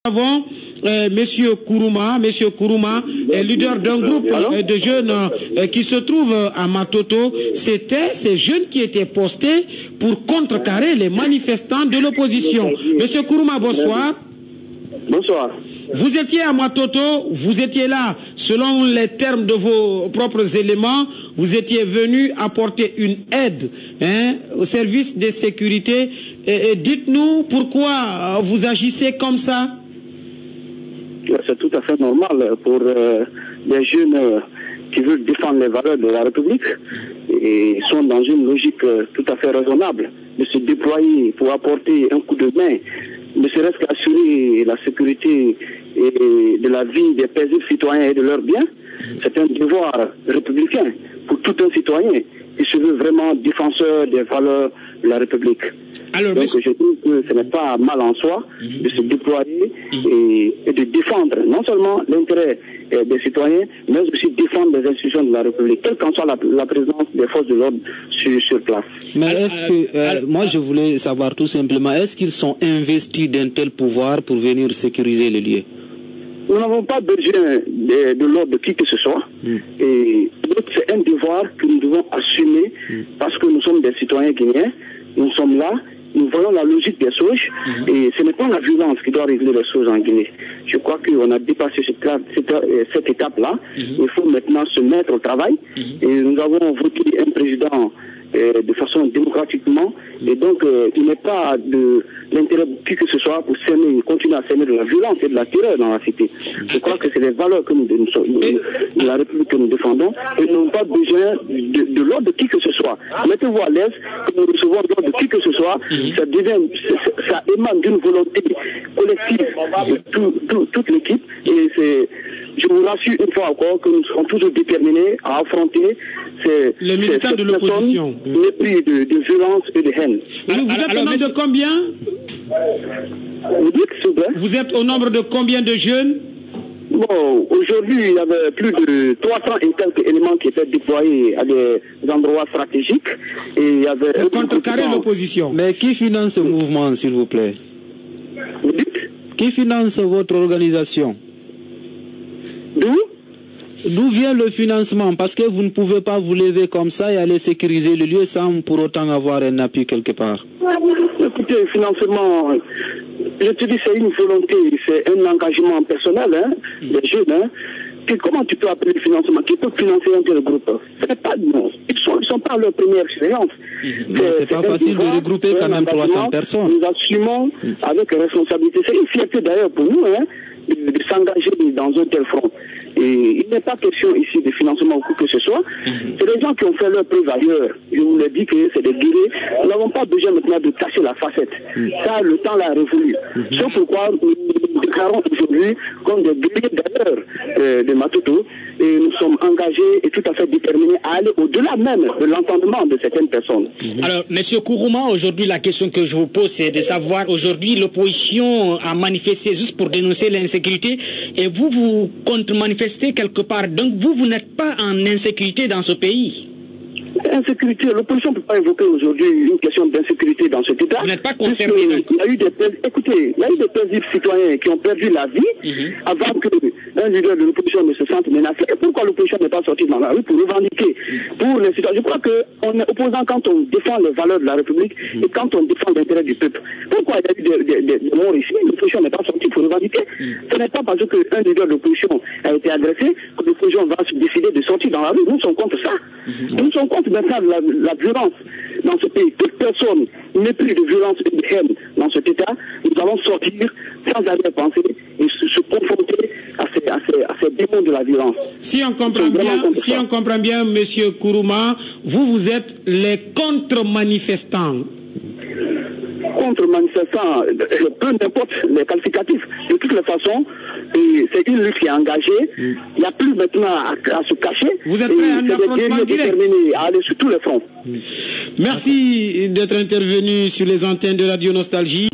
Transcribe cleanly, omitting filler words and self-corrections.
avons Monsieur Kourouma, est leader d'un groupe de jeunes qui se trouve à Matoto. C'était ces jeunes qui étaient postés pour contrecarrer les manifestants de l'opposition. Monsieur Kourouma, bonsoir. Bonsoir. Vous étiez à Matoto, vous étiez là, selon les termes de vos propres éléments, vous étiez venu apporter une aide au service de sécurité. Dites-nous pourquoi vous agissez comme ça. C'est tout à fait normal pour les jeunes qui veulent défendre les valeurs de la République et sont dans une logique tout à fait raisonnable de se déployer pour apporter un coup de main, ne serait-ce qu'assurer la sécurité et de la vie des paisibles citoyens et de leurs biens. C'est un devoir républicain pour tout un citoyen qui se veut vraiment défenseur des valeurs de la République. Alors, donc je trouve que ce n'est pas mal en soi de se déployer et de défendre non seulement l'intérêt des citoyens, mais aussi défendre les institutions de la République, quelle qu'en soit la présence des forces de l'ordre sur place. Mais est-ce que, moi je voulais savoir tout simplement, est-ce qu'ils sont investis d'un tel pouvoir pour venir sécuriser les lieux? Nous n'avons pas besoin de l'ordre de qui que ce soit. Et c'est un devoir que nous devons assumer parce que nous sommes des citoyens guinéens, nous sommes là. Nous voyons la logique des choses et ce n'est pas la violence qui doit régler les choses en Guinée. Je crois qu'on a dépassé cette étape-là. Il faut maintenant se mettre au travail. Et nous avons voté un président de façon démocratiquement. Et donc, il n'est pas de l'intérêt de qui que ce soit pour continuer à s'aimer de la violence et de la terreur dans la cité. Je crois que c'est les valeurs que de la République que nous défendons et nous n'avons pas besoin de l'ordre de qui que ce soit. Mettez-vous à l'aise que nous recevons l'ordre de qui que ce soit. Ça émane d'une volonté collective de toute l'équipe et je vous rassure une fois encore que nous serons toujours déterminés à affronter ces personnes épris de violence et de haine. Vous êtes au nombre de combien? Vous dites, s'il vous plaît? Vous êtes au nombre de combien de jeunes? Bon, aujourd'hui, il y avait plus de 300 et quelques éléments qui étaient déployés à des endroits stratégiques. Et il y avait pour contrecarrer l'opposition. Mais qui finance ce mouvement, s'il vous plaît? Vous dites? Qui finance votre organisation? D'où vient le financement? Parce que vous ne pouvez pas vous lever comme ça et aller sécuriser le lieu sans pour autant avoir un appui quelque part. Écoutez, le financement, je te dis, c'est une volonté, c'est un engagement personnel des jeunes. Comment tu peux appeler le financement? Qui peut financer un tel groupe? Ce n'est pas non. Ils sont pas à leur première expérience. C'est pas facile de regrouper quand même 300 personnes. Nous assumons avec responsabilité. C'est une fierté d'ailleurs pour nous de s'engager dans un tel front. Et il n'est pas question ici de financement ou quoi que ce soit. C'est des gens qui ont fait leur preuve ailleurs. Je vous l'ai dit que c'est des guerriers. Nous n'avons pas besoin maintenant de cacher la facette. Ça, le temps l'a révolu. C'est pourquoi nous déclarons aujourd'hui comme des guerriers d'ailleurs de Matoto. Et nous sommes engagés et tout à fait déterminés à aller au-delà même de l'entendement de certaines personnes. Alors, Monsieur Kourouma, aujourd'hui, la question que je vous pose, c'est de savoir, aujourd'hui, l'opposition a manifesté juste pour dénoncer l'insécurité, et vous contre-manifestez quelque part. Donc, vous n'êtes pas en insécurité dans ce pays. Insécurité, l'opposition ne peut pas évoquer aujourd'hui une question d'insécurité dans cet État. Vous n'êtes pas concerné. Il y a eu des paisibles citoyens qui ont perdu la vie avant qu'un leader de l'opposition ne se sente menacé. Et pourquoi l'opposition n'est pas sortie dans la rue pour revendiquer pour les citoyens? Je crois qu'on est opposant quand on défend les valeurs de la République et quand on défend l'intérêt du peuple. Pourquoi il y a eu des morts ici? L'opposition n'est pas sortie pour revendiquer. Ce n'est pas parce qu'un leader de l'opposition a été agressé que l'opposition va se décider de sortir dans la rue. Nous sommes contre ça. Nous sommes contre maintenant la violence dans ce pays. Toute personne n'épris de violence et de haine dans cet État, nous allons sortir sans arrière-pensée et se confronter à ces démons de la violence. Si on comprend bien, Monsieur Kourouma, vous êtes les contre-manifestants. Contre-manifestants, peu n'importe les qualificatifs. De toutes les façons, c'est une lutte qui est engagée. Il n'y a plus maintenant à se cacher. Vous êtes prêts à un affrontement direct? Déterminés à aller sur tous les fronts. Merci d'être intervenu sur les antennes de Radio Nostalgie.